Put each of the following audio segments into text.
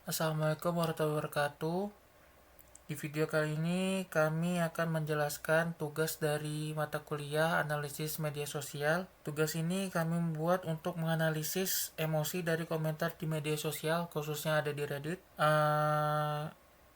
Assalamualaikum warahmatullahi wabarakatuh. Di video kali ini kami akan menjelaskan tugas dari mata kuliah analisis media sosial. Tugas ini kami membuat untuk menganalisis emosi dari komentar di media sosial, khususnya ada di Reddit.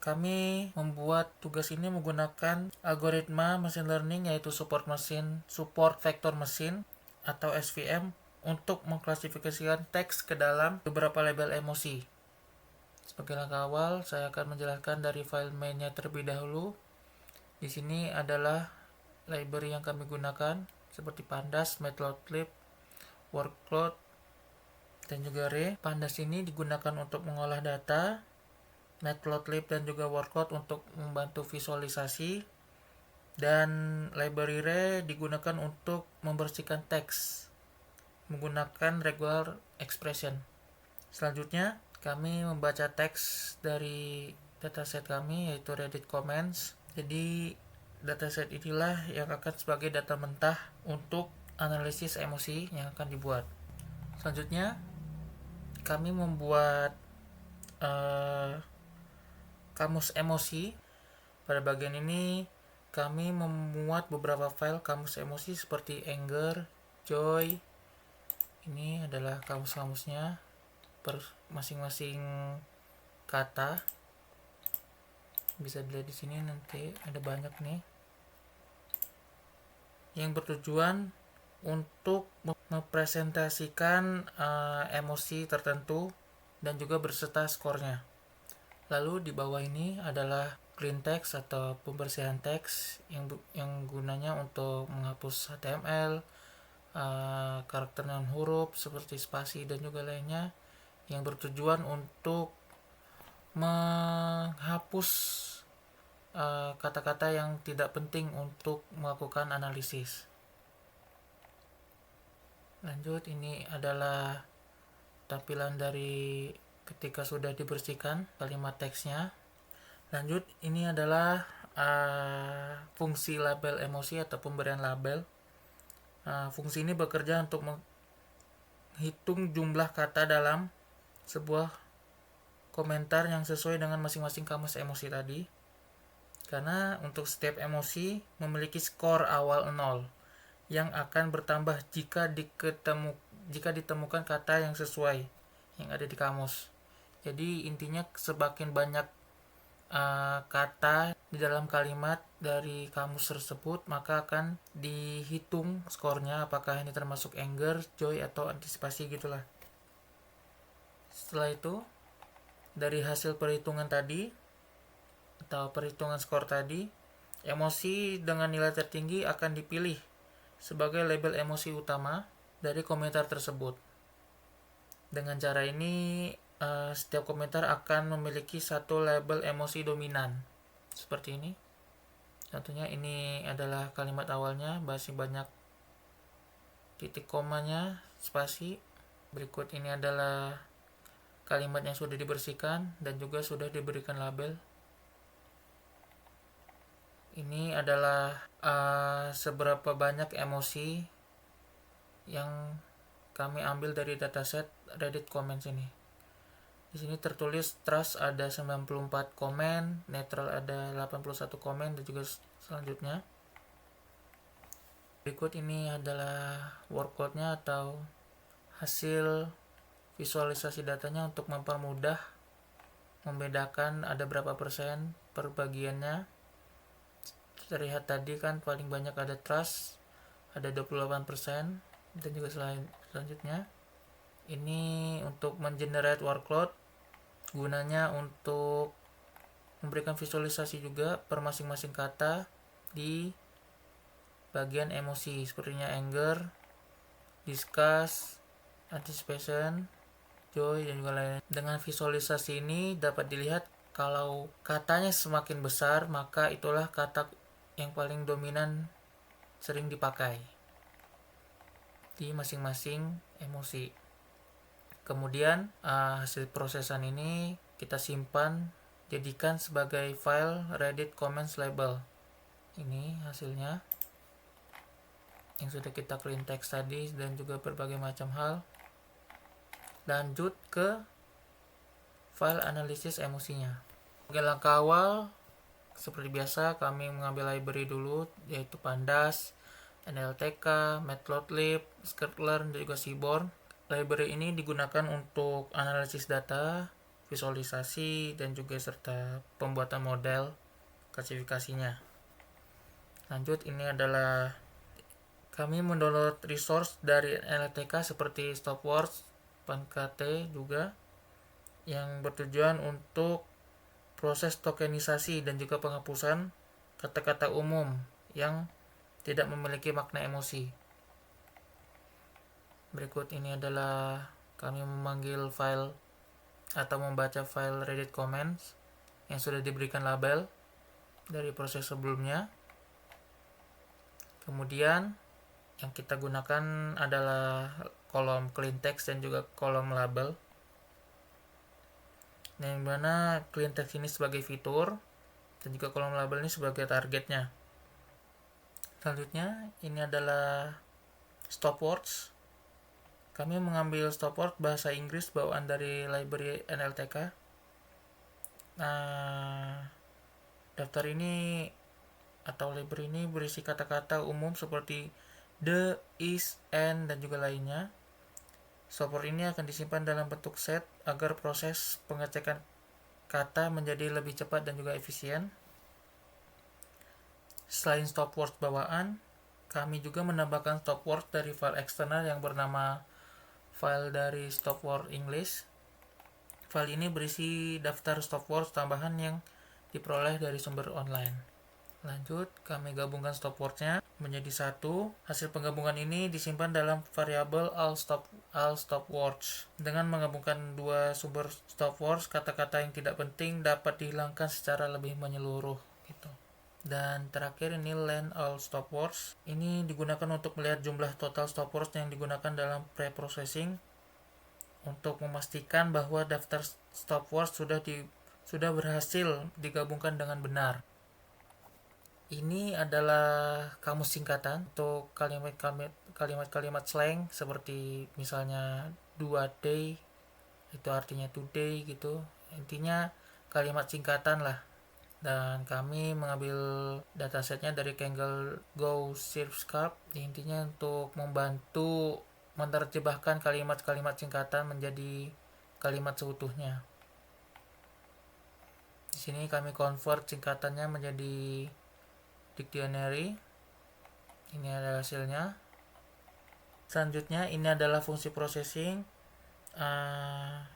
Kami membuat tugas ini menggunakan algoritma machine learning, yaitu support vector machine atau SVM, untuk mengklasifikasikan teks ke dalam beberapa label emosi. Sebagai langkah awal, saya akan menjelaskan dari file mainnya terlebih dahulu. Di sini adalah library yang kami gunakan, seperti Pandas, Matplotlib, Workload, dan juga Ray. Pandas ini digunakan untuk mengolah data, Matplotlib dan juga Workload untuk membantu visualisasi, dan library Ray digunakan untuk membersihkan teks menggunakan regular expression. Selanjutnya, kami membaca teks dari dataset kami, yaitu Reddit Comments. Jadi, dataset inilah yang akan sebagai data mentah untuk analisis emosi yang akan dibuat. Selanjutnya, kami membuat kamus emosi. Pada bagian ini, kami memuat beberapa file kamus emosi seperti anger, joy. Ini adalah kamus-kamusnya per masing-masing kata. Bisa dilihat di sini, nanti ada banyak nih, yang bertujuan untuk mempresentasikan emosi tertentu dan juga berserta skornya. Lalu di bawah ini adalah clean text atau pembersihan teks yang gunanya untuk menghapus HTML, karakter non huruf seperti spasi dan juga lainnya, yang bertujuan untuk menghapus kata-kata yang tidak penting untuk melakukan analisis. Lanjut, ini adalah tampilan dari ketika sudah dibersihkan kalimat teksnya. Lanjut, ini adalah fungsi label emosi atau pemberian label. Fungsi ini bekerja untuk menghitung jumlah kata dalam sebuah komentar yang sesuai dengan masing-masing kamus emosi tadi. Karena untuk setiap emosi memiliki skor awal 0 yang akan bertambah jika ditemukan kata yang sesuai yang ada di kamus. Jadi intinya semakin banyak kata di dalam kalimat dari kamus tersebut, maka akan dihitung skornya apakah ini termasuk anger, joy, atau antisipasi gitulah. Setelah itu, dari hasil perhitungan tadi atau perhitungan skor tadi, emosi dengan nilai tertinggi akan dipilih sebagai label emosi utama dari komentar tersebut. Dengan cara ini, setiap komentar akan memiliki satu label emosi dominan. Seperti ini. Contohnya ini adalah kalimat awalnya, masih banyak titik komanya, spasi. Berikut ini adalah kalimat yang sudah dibersihkan dan juga sudah diberikan label. Ini adalah seberapa banyak emosi yang kami ambil dari dataset Reddit Comments ini. Di sini tertulis trust ada 94 komen, neutral ada 81 komen, dan juga selanjutnya. Berikut ini adalah workload-nya atau hasil visualisasi datanya untuk mempermudah membedakan ada berapa persen per bagiannya. Terlihat tadi kan paling banyak ada trust, ada 28%, dan juga selanjutnya. Ini untuk mengenerate workload, gunanya untuk memberikan visualisasi juga per masing-masing kata di bagian emosi, sepertinya anger, discuss, anticipation, joy, dan juga lain. Dengan visualisasi ini dapat dilihat kalau katanya semakin besar, maka itulah kata yang paling dominan sering dipakai di masing-masing emosi. Kemudian hasil prosesan ini kita simpan, jadikan sebagai file Reddit Comments label. Ini hasilnya yang sudah kita clean text tadi dan juga berbagai macam hal. Lanjut ke file analisis emosinya. Sebagai langkah awal, seperti biasa kami mengambil library dulu, yaitu Pandas, NLTK, Matplotlib, Sklearn, dan juga Seaborn. Library ini digunakan untuk analisis data, visualisasi, dan juga serta pembuatan model klasifikasinya. Lanjut, ini adalah kami mendownload resource dari NLTK seperti Stopwords, PanKT juga, yang bertujuan untuk proses tokenisasi dan juga penghapusan kata-kata umum yang tidak memiliki makna emosi. Berikut ini adalah kami memanggil file atau membaca file Reddit comments yang sudah diberikan label dari proses sebelumnya. Kemudian yang kita gunakan adalah kolom clean text dan juga kolom label, yang mana clean text ini sebagai fitur dan juga kolom label ini sebagai targetnya. Selanjutnya ini adalah stopwords. Kami mengambil stopword bahasa Inggris bawaan dari library NLTK. Daftar ini atau library ini berisi kata-kata umum seperti the, is, and, dan juga lainnya. Stopword ini akan disimpan dalam bentuk set agar proses pengecekan kata menjadi lebih cepat dan juga efisien. Selain stopword bawaan, kami juga menambahkan stopword dari file eksternal yang bernama file dari stopword English. File ini berisi daftar stopword tambahan yang diperoleh dari sumber online. Lanjut, kami gabungkan stopwordnya menjadi satu. Hasil penggabungan ini disimpan dalam variabel all stopwords. Dengan menggabungkan dua sumber stopwords, kata-kata yang tidak penting dapat dihilangkan secara lebih menyeluruh gitu. Dan terakhir ini len all stopwords. Ini digunakan untuk melihat jumlah total stopwords yang digunakan dalam pre-processing untuk memastikan bahwa daftar stopwords sudah berhasil digabungkan dengan benar. Ini adalah kamus singkatan untuk kalimat-kalimat slang seperti misalnya dua day, itu artinya today gitu. Intinya kalimat singkatan lah. Dan kami mengambil datasetnya dari Kangol Go Surfsharp. Intinya untuk membantu menerjemahkan kalimat-kalimat singkatan menjadi kalimat seutuhnya. Di sini kami convert singkatannya menjadi dictionary. Ini adalah hasilnya. Selanjutnya ini adalah fungsi processing.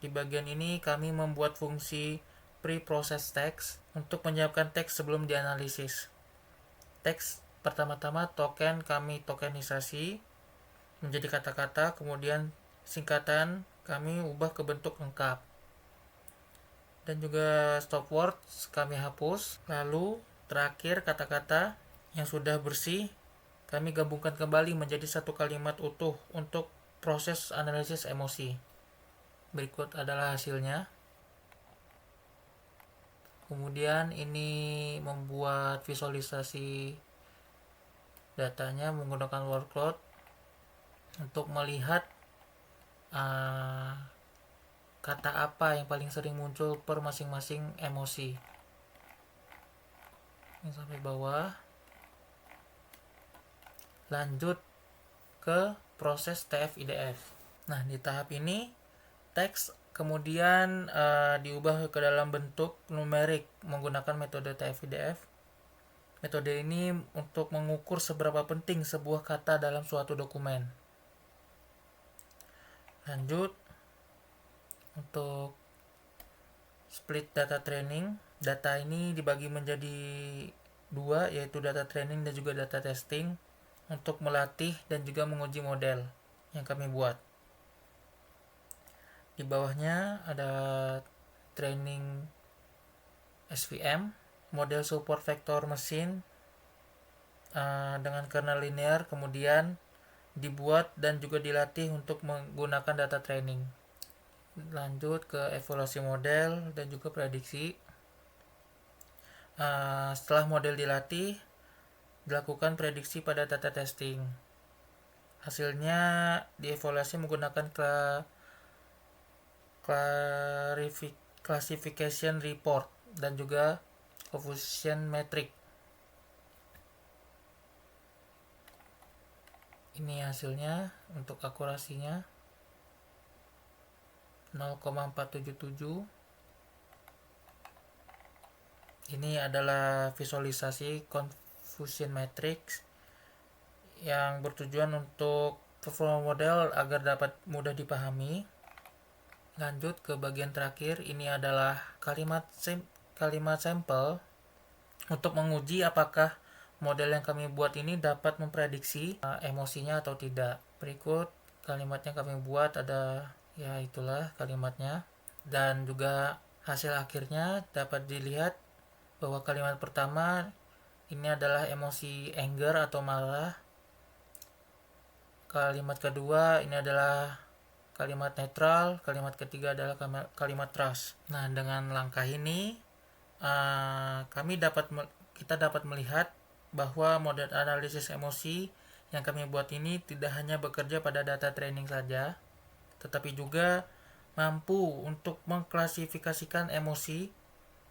Di bagian ini kami membuat fungsi pre-process text untuk menyiapkan teks sebelum dianalisis. Teks pertama-tama kami tokenisasi menjadi kata-kata, kemudian singkatan kami ubah ke bentuk lengkap. Dan juga stopwords kami hapus. Lalu terakhir kata-kata yang sudah bersih kami gabungkan kembali menjadi satu kalimat utuh untuk proses analisis emosi. Berikut adalah hasilnya. Kemudian ini membuat visualisasi datanya menggunakan word cloud untuk melihat kata apa yang paling sering muncul per masing-masing emosi. Ini sampai bawah. Lanjut ke proses TF-IDF. Nah, di tahap ini teks kemudian diubah ke dalam bentuk numerik menggunakan metode TF-IDF. Metode ini untuk mengukur seberapa penting sebuah kata dalam suatu dokumen. Lanjut, untuk split data training, data ini dibagi menjadi dua, yaitu data training dan juga data testing, untuk melatih dan juga menguji model yang kami buat. Di bawahnya ada training SVM, model support vektor mesin dengan kernel linear, kemudian dibuat dan juga dilatih untuk menggunakan data training. Lanjut ke evaluasi model dan juga prediksi. Setelah model dilatih, dilakukan prediksi pada data testing. Hasilnya dievaluasi menggunakan classification report dan juga confusion metric. Ini hasilnya untuk akurasinya 0,477. Ini adalah visualisasi confusion matrix yang bertujuan untuk performa model agar dapat mudah dipahami. Lanjut ke bagian terakhir, ini adalah kalimat sampel untuk menguji apakah model yang kami buat ini dapat memprediksi emosinya atau tidak. Berikut kalimatnya kami buat, ada ya itulah kalimatnya, dan juga hasil akhirnya dapat dilihat bahwa kalimat pertama ini adalah emosi anger atau marah. Kalimat kedua ini adalah kalimat netral, kalimat ketiga adalah kalimat trust. Nah, dengan langkah ini kita dapat melihat bahwa model analisis emosi yang kami buat ini tidak hanya bekerja pada data training saja, tetapi juga mampu untuk mengklasifikasikan emosi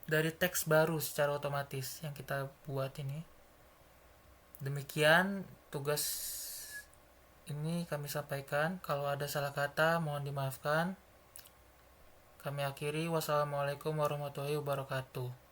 dari teks baru secara otomatis yang kita buat ini. Demikian tugas ini kami sampaikan. Kalau ada salah kata mohon dimaafkan. Kami akhiri. Wassalamualaikum warahmatullahi wabarakatuh.